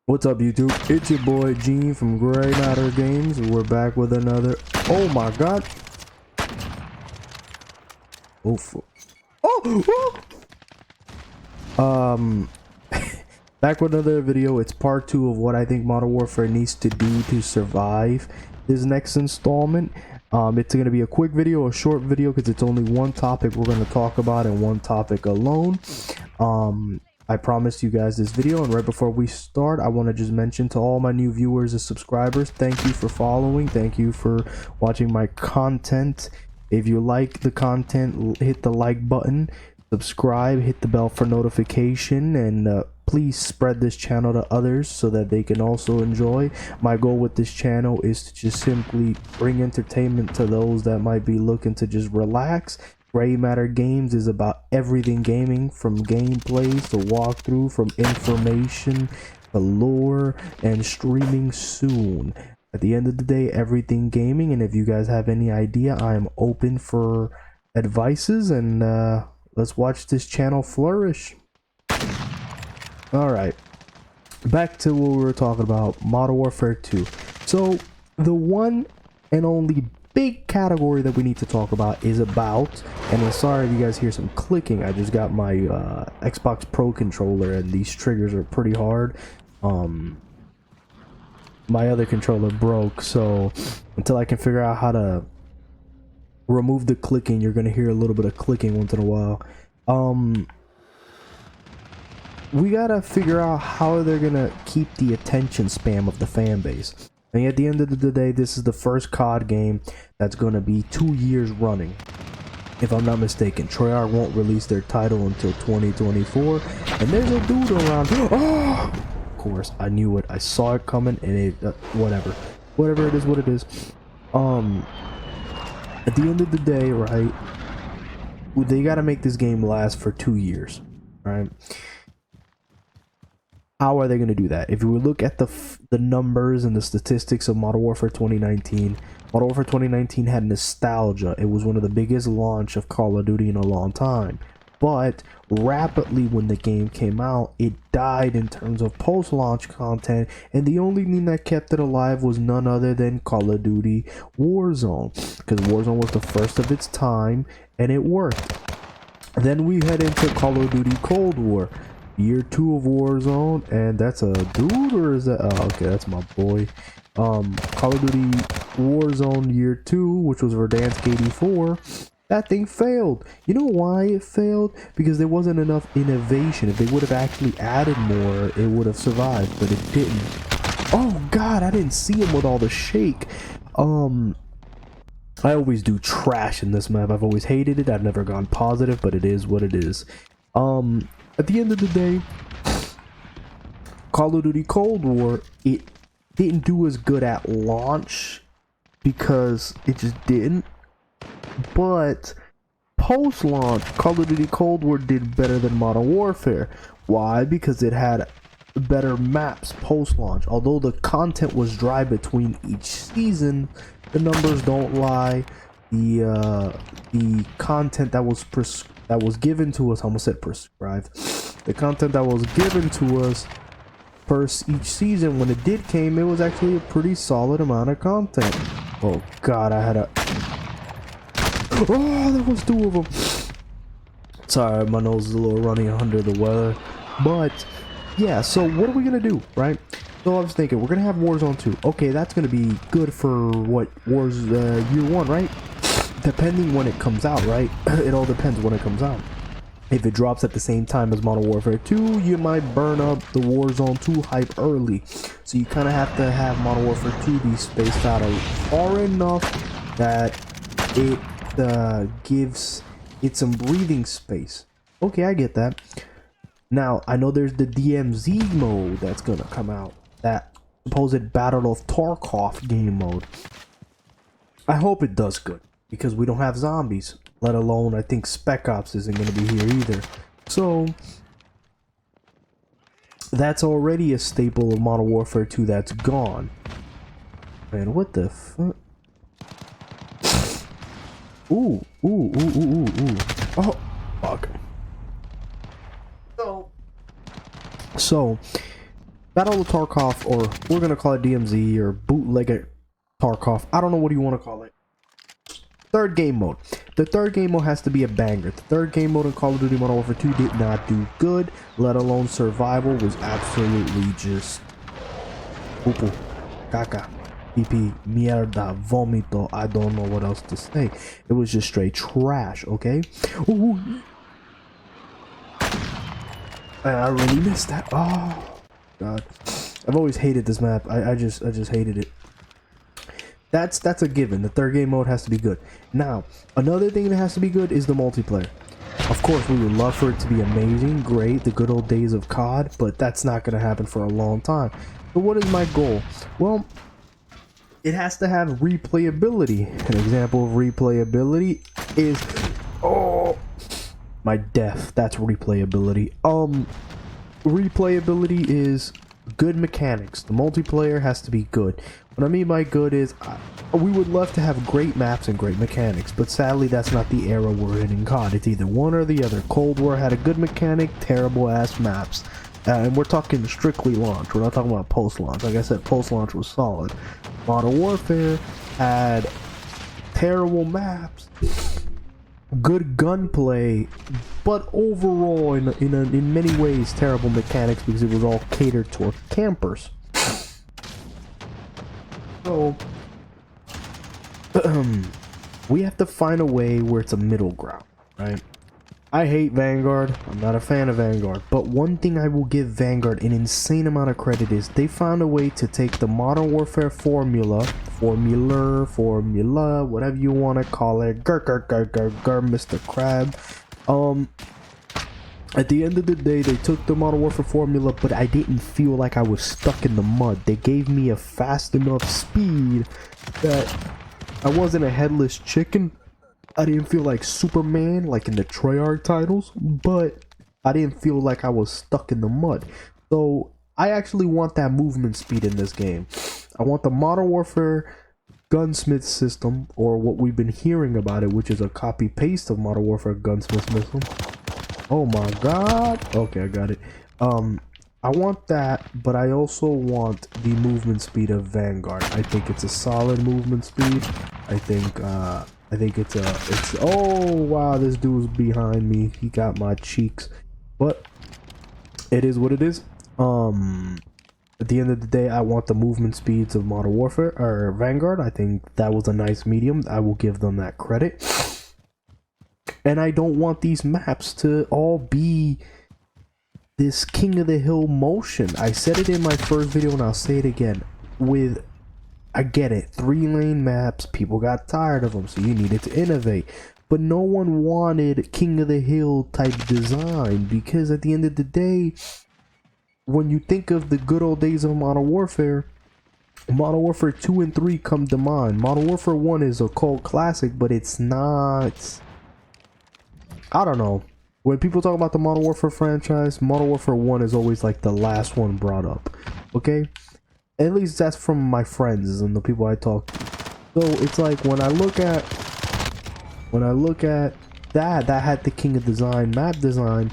What's up, YouTube? It's your boy Gene from Gray Matter Games. We're back with another. Oh my god! Oh, back with another video. It's part 2 of what I think Modern Warfare needs to do to survive this next installment. It's gonna be a quick video, a short video, because it's only one topic we're gonna talk about and one topic alone. I promised you guys this video, and right before we start, I want to just mention to all my new viewers and subscribers, thank you for following, thank you for watching my content. If you like the content, hit the like button, subscribe, hit the bell for notification, and please spread this channel to others so that they can also enjoy. My goal with this channel is to just simply bring entertainment to those that might be looking to just relax. Gray Matter Games is about everything gaming, from gameplays to walkthrough, from information to lore, and streaming soon. At the end of the day, everything gaming, and if you guys have any idea, I am open for advices, and let's watch this channel flourish. Alright, back to what we were talking about, Modern Warfare 2. So, the one and only big category that we need to talk about is about, and I'm sorry if you guys hear some clicking, I just got my Xbox Pro controller and these triggers are pretty hard. My other controller broke, so until I can figure out how to remove the clicking, you're gonna hear a little bit of clicking once in a while. We gotta figure out how they're gonna keep the attention span of the fan base. And at the end of the day, this is the first COD game that's going to be 2 years running. If I'm not mistaken, Treyarch won't release their title until 2024. And there's a dude around. Oh! Of course, I knew it. I saw it coming, and it whatever. Whatever it is, what it is. At the end of the day, right, they got to make this game last for 2 years, right? How are they going to do that? If you look at the numbers and the statistics of Modern Warfare 2019, Modern Warfare 2019 had nostalgia. It was one of the biggest launch of Call of Duty in a long time. But rapidly when the game came out, it died in terms of post-launch content, and the only thing that kept it alive was none other than Call of Duty Warzone, because Warzone was the first of its time and it worked. Then we head into Call of Duty Cold War. Year 2 of Warzone, and that's a dude, or is that? Oh, okay, that's my boy. Call of Duty Warzone Year 2, which was Verdansk 84, that thing failed. You know why it failed? Because there wasn't enough innovation. If they would have actually added more, it would have survived, but it didn't. Oh god, I didn't see him with all the shake. I always do trash in this map. I've always hated it. I've never gone positive, but it is what it is. At the end of the day, Call of Duty Cold War, it didn't do as good at launch because it just didn't. But post-launch, Call of Duty Cold War did better than Modern Warfare. Why? Because it had better maps post-launch. Although the content was dry between each season, the numbers don't lie. The content that was given to us, I almost said prescribed. The content that was given to us per each season, when it did came, it was actually a pretty solid amount of content. Oh god, I had a. Oh, there was 2 of them. Sorry, my nose is a little runny under the weather, but yeah. So what are we gonna do, right? So I was thinking we're gonna have Warzone 2. Okay, that's gonna be good for what Year 1, right? Depending when it comes out, right? It all depends when it comes out. If it drops at the same time as Modern Warfare 2, you might burn up the Warzone 2 hype early. So you kind of have to have Modern Warfare 2 be spaced out far enough that it gives it some breathing space. Okay, I get that. Now, I know there's the DMZ mode that's gonna come out. That supposed Battle of Tarkov game mode. I hope it does good, because we don't have zombies, let alone I think Spec Ops isn't going to be here either. So that's already a staple of Modern Warfare 2 that's gone. Man, what the fuck? Ooh. Oh, fuck. So Battle of Tarkov, or we're gonna call it DMZ or bootleg Tarkov. I don't know what you want to call it. Third game mode. The third game mode has to be a banger. The third game mode in Call of Duty Modern Warfare 2 did not do good, let alone survival was absolutely just poo-poo, caca, pee-pee, mierda, vomito. I don't know what else to say. It was just straight trash, okay? Ooh. And I really missed that. Oh god. I've always hated this map. I just hated it. That's a given. The third game mode has to be good. Now, another thing that has to be good is the multiplayer. Of course, we would love for it to be amazing, great, the good old days of COD, but that's not going to happen for a long time. So what is my goal? Well, it has to have replayability. An example of replayability is, oh, my death. That's replayability. Replayability is good mechanics. The multiplayer has to be good. What I mean by good is we would love to have great maps and great mechanics, but sadly that's not the era we're in COD. It's either one or the other. Cold War had a good mechanic, terrible ass maps, and we're talking strictly launch. We're not talking about post launch. Like I said, post launch was solid. Modern Warfare had terrible maps, good gunplay, but overall in many ways terrible mechanics because it was all catered toward campers. So we have to find a way where it's a middle ground, right? I hate Vanguard. I'm not a fan of Vanguard, but one thing I will give Vanguard an insane amount of credit is they found a way to take the Modern Warfare formula, whatever you want to call it, Mr. Crab. At the end of the day, they took the Modern Warfare formula, but I didn't feel like I was stuck in the mud. They gave me a fast enough speed that I wasn't a headless chicken. I didn't feel like Superman, like in the Treyarch titles, but I didn't feel like I was stuck in the mud. So I actually want that movement speed in this game. I want the Modern Warfare gunsmith system, or what we've been hearing about it, which is a copy-paste of Modern Warfare gunsmith system. Oh my god. Okay, I got it. I want that, but I also want the movement speed of Vanguard. I think it's a solid movement speed. I think it's oh wow, this dude's behind me. He got my cheeks. But it is what it is. At the end of the day, I want the movement speeds of Modern Warfare or Vanguard. I think that was a nice medium. I will give them that credit. And I don't want these maps to all be this king of the hill motion. I said it in my first video and I'll say it again. I get it, 3-lane maps, people got tired of them, so you needed to innovate. But no one wanted king of the hill type design, because at the end of the day, when you think of the good old days of Modern Warfare 2 and 3 come to mind. Modern Warfare 1 is a cult classic, but it's not, I don't know. When people talk about the Modern Warfare franchise, Modern Warfare 1 is always like the last one brought up, okay? At least that's from my friends and the people I talk to. So it's like when I look at that had the king of design, map design,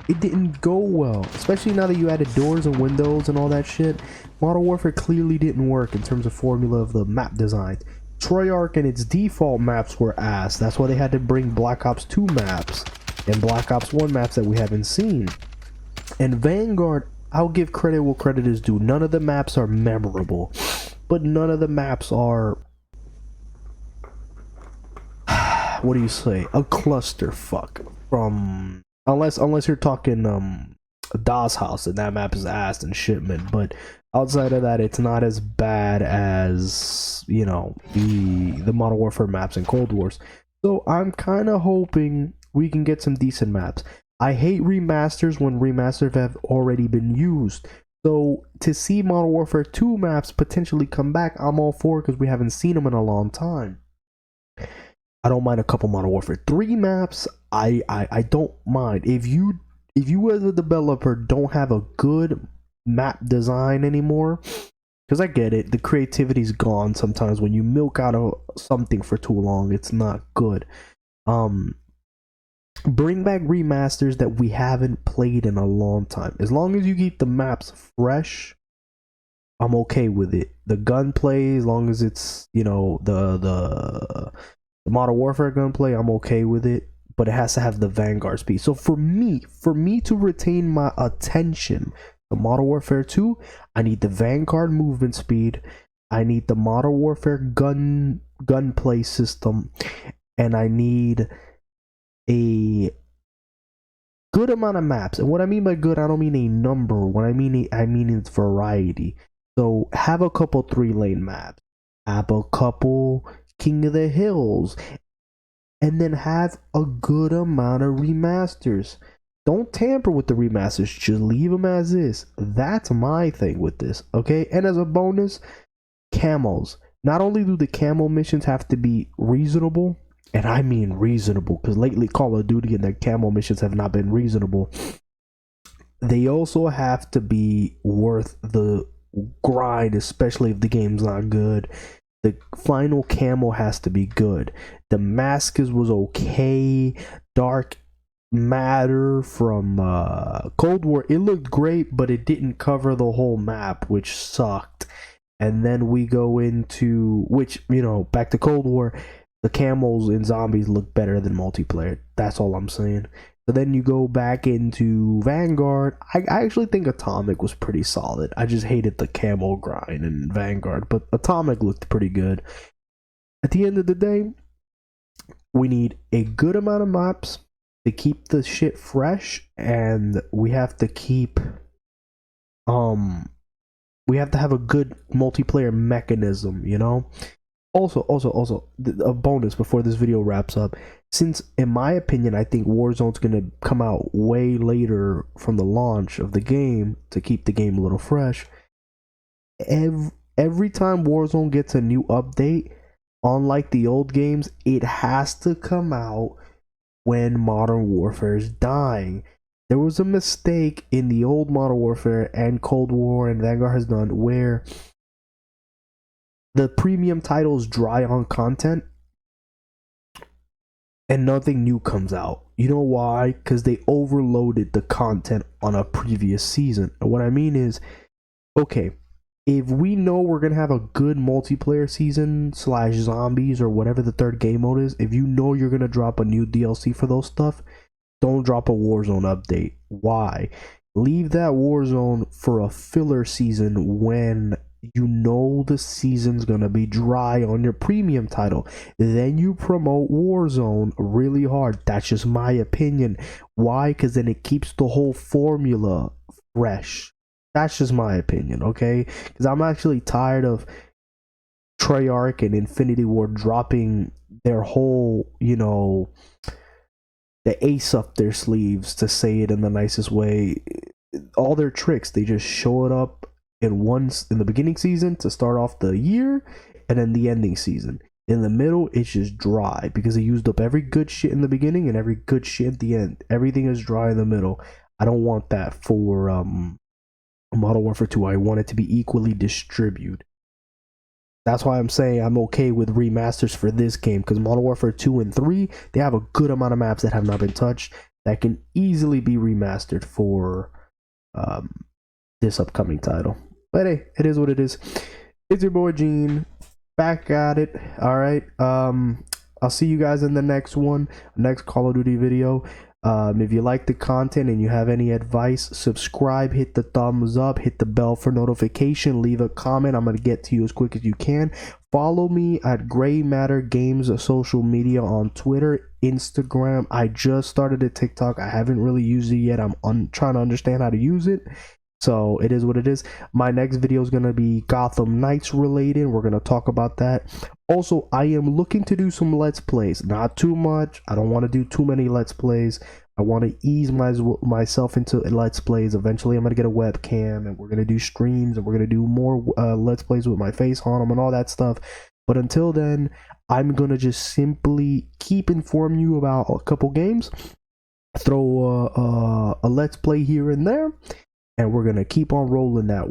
it didn't go well. Especially now that you added doors and windows and all that shit. Modern Warfare clearly didn't work in terms of formula of the map design. Treyarch and its default maps were ass. That's why they had to bring Black Ops 2 maps and Black Ops 1 maps that we haven't seen. And Vanguard, I'll give credit where credit is due. None of the maps are memorable, but none of the maps are, what do you say, a clusterfuck. From unless you're talking DOS House, and that map is ass and shipment. But outside of that, it's not as bad as, you know, the Modern Warfare maps and Cold Wars. So I'm kind of hoping we can get some decent maps. I hate remasters when remasters have already been used. So to see Modern Warfare 2 maps potentially come back, I'm all for it because we haven't seen them in a long time. I don't mind a couple Modern Warfare 3 maps. I don't mind. If you as a developer don't have a good map design anymore, because I get it, the creativity's gone sometimes when you milk out something for too long. It's not good. Bring back remasters that we haven't played in a long time. As long as you keep the maps fresh I'm okay with it. The gunplay, as long as it's, you know, the Modern Warfare gunplay, I'm okay with it. But it has to have the Vanguard speed. So for me to retain my attention to Modern Warfare 2, I need the Vanguard movement speed. I need the Modern Warfare gunplay system, and I need a good amount of maps. And what I mean by good, I don't mean a number. What I mean it's variety. So have a couple 3-lane maps, have a couple King of the Hills, and then have a good amount of remasters. Don't tamper with the remasters, just leave them as is. That's my thing with this, okay? And as a bonus, camos. Not only do the camo missions have to be reasonable, and I mean reasonable, because lately Call of Duty and their camo missions have not been reasonable, they also have to be worth the grind, especially if the game's not good. The final camo has to be good. Damascus was okay. Dark Matter from Cold War, it looked great, but it didn't cover the whole map, which sucked. And then we go into, which, you know, back to Cold War, the camos in zombies look better than multiplayer. That's all I'm saying. So then you go back into Vanguard. I actually think Atomic was pretty solid. I just hated the camo grind in Vanguard, but Atomic looked pretty good. At the end of the day, we need a good amount of maps to keep the shit fresh, and we have to keep we have to have a good multiplayer mechanism, you know. Also, a bonus before this video wraps up, since in my opinion I think Warzone's gonna come out way later from the launch of the game to keep the game a little fresh. Every time Warzone gets a new update, unlike the old games, it has to come out when Modern Warfare is dying. There was a mistake in the old Modern Warfare and Cold War and Vanguard has done where the premium titles dry on content and nothing new comes out. You know why? Because they overloaded the content on a previous season. And what I mean is, okay, if we know we're gonna have a good multiplayer season / zombies or whatever the third game mode is, if you know you're gonna drop a new DLC for those stuff, don't drop a Warzone update. Why? Leave that Warzone for a filler season when you know the season's gonna be dry on your premium title. Then you promote Warzone really hard. That's just my opinion. Why? Because then it keeps the whole formula fresh. That's just my opinion, okay? Because I'm actually tired of Treyarch and Infinity Ward dropping their whole, you know, the ace up their sleeves, to say it in the nicest way. All their tricks, they just show it up in the beginning season to start off the year, and then the ending season. In the middle, it's just dry because they used up every good shit in the beginning and every good shit at the end. Everything is dry in the middle. I don't want that for Modern Warfare 2. I want it to be equally distributed. That's why I'm saying I'm okay with remasters for this game, because Modern Warfare 2 and 3, they have a good amount of maps that have not been touched that can easily be remastered for this upcoming title. But hey, it is what it is. It's your boy Gene, back at it. All right, I'll see you guys in the next one, next Call of Duty video. If you like the content and you have any advice, subscribe, hit the thumbs up, hit the bell for notification, leave a comment. I'm going to get to you as quick as you can. Follow me at Gray Matter Games social media on Twitter, Instagram. I just started a TikTok. I haven't really used it yet. I'm trying to understand how to use it. So it is what it is. My next video is going to be Gotham Knights related. We're going to talk about that. Also, I am looking to do some Let's Plays. Not too much. I don't want to do too many Let's Plays. I want to ease myself into Let's Plays. Eventually, I'm going to get a webcam and we're going to do streams and we're going to do more Let's Plays with my face on them and all that stuff. But until then, I'm going to just simply keep informing you about a couple games. Throw a Let's Play here and there. And we're going to keep on rolling that way.